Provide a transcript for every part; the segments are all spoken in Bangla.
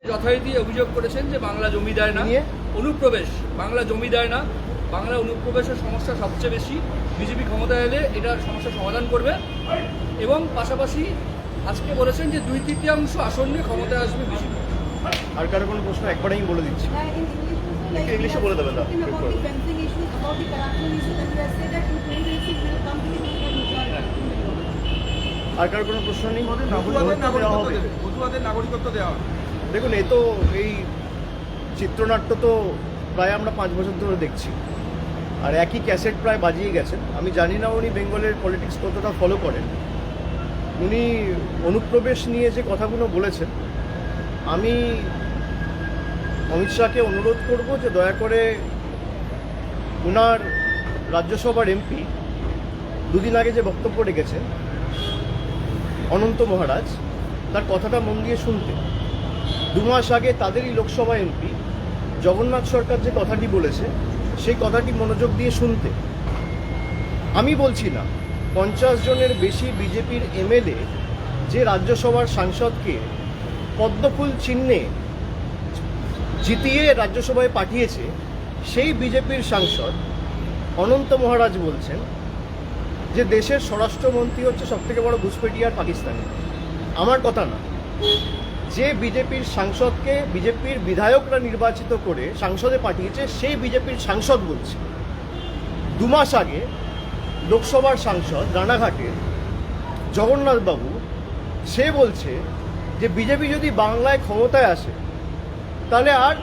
যথারীতি অভিযোগ করেছেন যে বাংলা জমি দেয় না, অনুপ্রবেশ বাংলা জমি দেয় না, বাংলা অনুপ্রবেশের সমস্যা সবচেয়ে বেশি। বিজেপি ক্ষমতায় এলে এটা সমস্যার সমাধান করবে এবং পাশাপাশি আজকে বলেছেন যে 2/3 আসন নিয়ে ক্ষমতায় আসবে বিজেপি। আর কারো কোনো প্রশ্ন একবার আমি বলে দিচ্ছি, ইংলিশে বলে দেবেন না। আর কারো কোনো প্রশ্ন নেই। নাগরিকত্ব দেওয়া হবে। দেখুন, এই চিত্রনাট্য তো প্রায় আমরা 5 বছর ধরে দেখছি, আর একই ক্যাসেট প্রায় বাজিয়ে গেছেন। আমি জানি না উনি বেঙ্গলের পলিটিক্স কতটা ফলো করেন। উনি অনুপ্রবেশ নিয়ে যে কথাগুলো বলেছেন, আমি অমিত শাহকে অনুরোধ করব যে দয়া করে উনার রাজ্যসভার এমপি দুদিন আগে যে বক্তব্য রেখেছেন অনন্ত মহারাজ, তার কথাটা মন দিয়ে শুনতে। 2 মাস আগে তাদেরই লোকসভা এমপি জগন্নাথ সরকার যে কথাটি বলেছে সেই কথাটি মনোযোগ দিয়ে শুনতে। আমি বলছি না, 50 জনের বেশি বিজেপির এমএলএ যে রাজ্যসভার সাংসদকে পদ্মফুল চিহ্নে জিতিয়ে রাজ্যসভায় পাঠিয়েছে, সেই বিজেপির সাংসদ অনন্ত মহারাজ বলছেন যে দেশের স্বরাষ্ট্রমন্ত্রী হচ্ছে সবথেকে বড় ঘুষপেটিয়ার পাকিস্তানি। আমার কথা না, যে বিজেপির সাংসদকে বিজেপির বিধায়করা নির্বাচিত করে সংসদে পাঠিয়েছে সেই বিজেপির সাংসদ বলছে। 2 মাস আগে লোকসভার সাংসদ রানাঘাটের জগন্নাথবাবু সে বলছে যে বিজেপি যদি বাংলায় ক্ষমতায় আসে তাহলে আর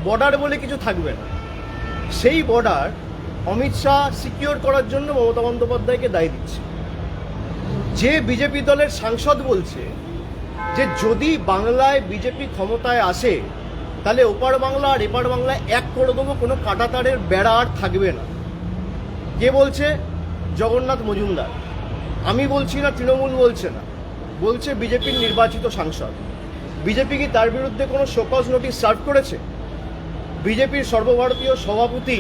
বর্ডার বলে কিছু থাকবে না। সেই বর্ডার অমিত শাহ সিকিউর করার জন্য মমতা বন্দ্যোপাধ্যায়কে দায় দিচ্ছে। যে বিজেপি দলের সাংসদ বলছে যে যদি বাংলায় বিজেপি ক্ষমতায় আসে তাহলে ওপার বাংলা আর এপার বাংলায় এক করে দেবো, কোনো কাঁটাতারের বেড়া আর থাকবে না। কে বলছে? জগন্নাথ মজুমদার। আমি বলছি না, তৃণমূল বলছে না, বলছে বিজেপির নির্বাচিত সাংসদ। বিজেপি কি তার বিরুদ্ধে কোনো শোকজ নোটিশ সার্ভ করেছে? বিজেপির সর্বভারতীয় সভাপতি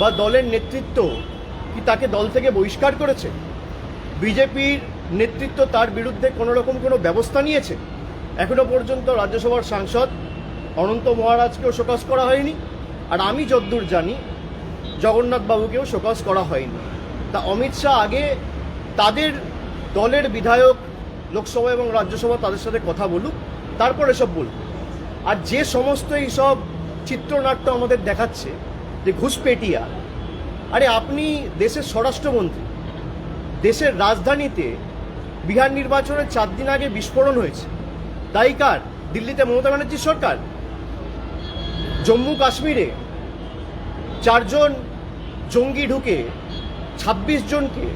বা দলের নেতৃত্ব কি তাকে দল থেকে বহিষ্কার করেছে? বিজেপির নেতৃত্ব তার বিরুদ্ধে কোনো রকম কোনো ব্যবস্থা নিয়েছে? এখনো পর্যন্ত রাজ্যসভার সাংসদ অনন্ত মহারাজকেও শোকজ করা হয়নি, আর আমি যতদূর জানি জগন্নাথবাবুকেও শোকজ করা হয়নি। তা অমিত শাহ আগে তাদের দলের বিধায়ক লোকসভা এবং রাজ্যসভা তাদের সাথে কথা বলুক, তারপর এসব বলুক। আর যে সমস্ত এইসব চিত্রনাট্য আমাদের দেখাচ্ছে যে ঘুষপেটিয়া, আরে আপনি দেশের স্বরাষ্ট্রমন্ত্রী, দেশের রাজধানীতে বিহার নির্বাচনের 4 দিন আগে বিস্ফোরণ হয়েছে, দায়ী কার? দিল্লিতে মমতা ব্যানার্জির সরকার। জম্মু কাশ্মীরে 4 জন জঙ্গি ঢুকে 26 জনকে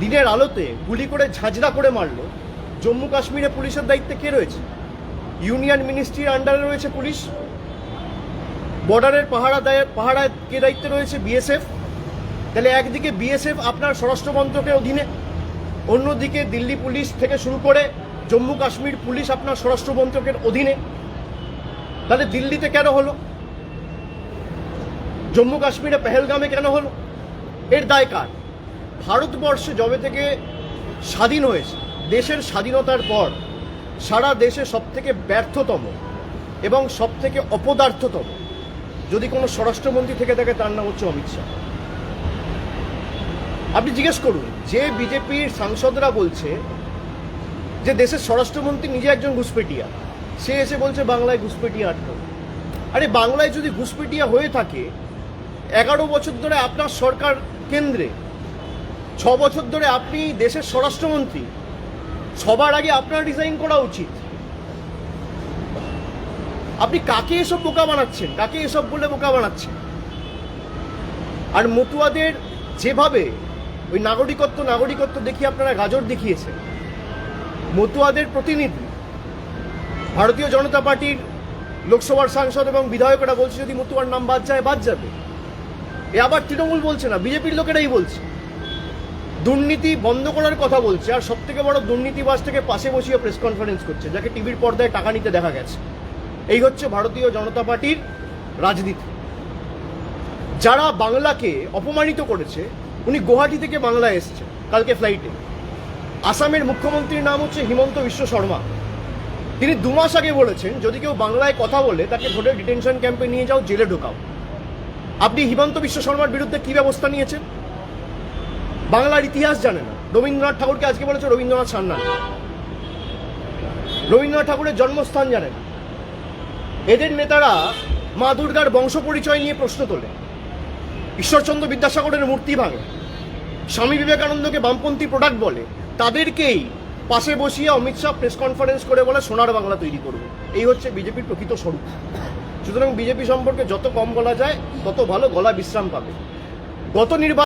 দিনের আলোতে গুলি করে ঝাঁঝরা করে মারল। জম্মু কাশ্মীরে পুলিশের দায়িত্বে কে রয়েছে? ইউনিয়ন মিনিস্ট্রির আন্ডারে রয়েছে পুলিশ। বর্ডারের পাহারায় কে দায়িত্বে রয়েছে? বিএসএফ। তাহলে একদিকে বিএসএফ আপনার স্বরাষ্ট্র মন্ত্রকের অধীনে, অন্যদিকে দিল্লি পুলিশ থেকে শুরু করে জম্মু কাশ্মীর পুলিশ আপনার স্বরাষ্ট্র মন্ত্রকের অধীনে। তাহলে দিল্লিতে কেন হলো? জম্মু কাশ্মীরে পেহেলগামে কেন হলো? এর দায় কার? ভারতবর্ষে যবে থেকে স্বাধীন হয়েছে, দেশের স্বাধীনতার পর সারা দেশে সবথেকে ব্যর্থতম এবং সবথেকে অপদার্থতম যদি কোনো স্বরাষ্ট্রমন্ত্রী থেকে থাকে তার নাম হচ্ছে অমিত শাহ। আপনি জিজ্ঞেস করুন, যে বিজেপির সাংসদরা বলছে যে দেশের স্বরাষ্ট্রমন্ত্রী নিজে একজন ঘুষপেটিয়া, সে এসে বলছে বাংলায় ঘুষপেটিয়া আটকাও। আরে বাংলায় যদি ঘুষপেটিয়া হয়ে থাকে, 11 বছর ধরে আপনার সরকার কেন্দ্রে, 6 বছর ধরে আপনি দেশের স্বরাষ্ট্রমন্ত্রী, সবার আগে আপনার রিজাইন করা উচিত। আপনি কাকে এসব বোকা বানাচ্ছেন? কাকে এসব বলে বোকা বানাচ্ছেন? আর মতুয়াদের যেভাবে ওই নাগরিকত্ব দেখিয়ে আপনারা গাজর দেখিয়েছেন, মতুয়াদের প্রতিনিধি ভারতীয় জনতা পার্টির লোকসভার সাংসদ এবং বিধায়করা বলছে যদি মতুয়ার নাম বাদ যায় বাদ যাবে। এ আবার তৃণমূল বলছে না, বিজেপির লোকেরাই বলছে। দুর্নীতি বন্ধ করার কথা বলছে, আর সব থেকে বড় দুর্নীতিবাজ থেকে পাশে বসিয়ে প্রেস কনফারেন্স করছে, যাকে টিভির পর্দায় টাকা নিতে দেখা গেছে। এই হচ্ছে ভারতীয় জনতা পার্টির রাজনীতি। যারা বাংলাকে অপমানিত করেছে, উনি গুয়াহাটি থেকে বাংলায় এসেছে কালকে ফ্লাইটে। আসামের মুখ্যমন্ত্রীর নাম হচ্ছে হিমন্ত বিশ্ব শর্মা। তিনি 2 মাস আগে বলেছেন যদি কেউ বাংলায় কথা বলে তাকে ধরে ডিটেনশন ক্যাম্পে নিয়ে যাও, জেলে ঢোকাও। আপনি হিমন্ত বিশ্ব শর্মার বিরুদ্ধে কি ব্যবস্থা নিয়েছেন? বাংলার ইতিহাস জানে না। রবীন্দ্রনাথ ঠাকুরকে আজকে বলেছে রবীন্দ্রনাথ সান্যাল, রবীন্দ্রনাথ ঠাকুরের জন্মস্থান জানে না। এদের নেতারা মা দুর্গার বংশ পরিচয় নিয়ে প্রশ্ন তোলে, ঈশ্বরচন্দ্র বিদ্যাসাগরের মূর্তি ভাঙে, স্বামী বিবেকানন্দকে বামপন্থী প্রোডাক্ট বলে। তাদেরকেই পাশে বসিয়ে অমিত শাহ প্রেস কনফারেন্স করে বলে সোনার বাংলা তৈরি করবে। এই হচ্ছে বিজেপির প্রকৃত স্বরূপ। সুতরাং বিজেপি সম্পর্কে যত কম বলা যায় তত ভালো, গলা বিশ্রাম পাবে। গত নির্বাচন